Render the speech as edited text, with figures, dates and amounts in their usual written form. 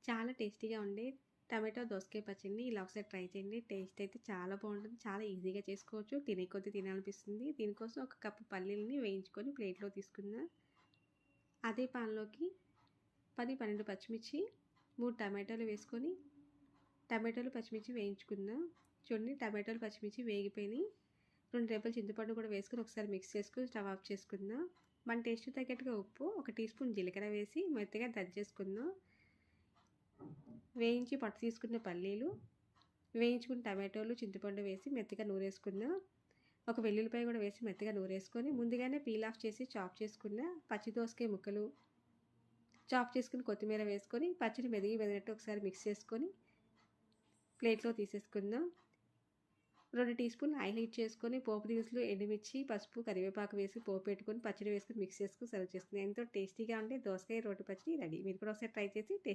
చాలా టేస్టీగా ఉండే టమాటో దోసకాయ పచ్చడిని ఇలా ఒకసారి ట్రై చేయండి. టేస్ట్ అయితే చాలా బాగుంటుంది. చాలా ఈజీగా చేసుకోవచ్చు. తినే కొద్దీ తినాలనిపిస్తుంది. దీనికోసం ఒక కప్పు పల్లీలని వేయించుకొని ప్లేట్‌లో తీసుకున్నా. అదే పాన్‌లోకి 10, 12 పచ్చిమిర్చి, 3 టమాటాలు వేసుకొని టమాటాలు, పచ్చిమిర్చి వేయించుకున్నా. చూడండి టమాటాలు, పచ్చిమిర్చి వేగిపోయినాయి. 2 రెబ్బలు చింతపండు కూడా వేసుకొని ఒకసారి మిక్స్ చేసుకొని స్టవ్ ఆఫ్ చేసుకున్నా. మన టేస్ట్ తగ్గట్టుగా ఉప్పు, 1 టీ స్పూన్ జీలకర్ర వేసి మెత్తగా దంచేసుకున్నా. వేయించి పొట్టు తీసుకున్న పల్లీలు, వేయించుకున్న టమాటోలు, చింతపండు వేసి మెత్తగా నూరేసుకున్నా. ఒక వెల్లుల్లిపాయ కూడా వేసి మెత్తగా నూరేసుకొని ముందుగానే పీల్ ఆఫ్ చేసి చాప్ చేసుకున్న పచ్చి దోసకాయ ముక్కలు, చాప్ చేసుకుని కొత్తిమీర వేసుకొని పచ్చడి మెదిగినట్టు ఒకసారి మిక్స్ చేసుకొని ప్లేట్‌లో తీసేసుకుందాం. 2 టీ స్పూన్లు ఆయిల్ హీట్ చేసుకొని పోపు దినుసులు, ఎండుమిర్చి, పసుపు, కరివేపాకు వేసి పోపు పెట్టుకొని పచ్చడి వేసుకొని మిక్స్ చేసుకొని సర్వ్ చేసుకుందాం. ఎంతో టేస్టీగా ఉండే దోసకాయ రోటి పచ్చడి రెడీ. మీరు కూడా ఒకసారి ట్రై చేసి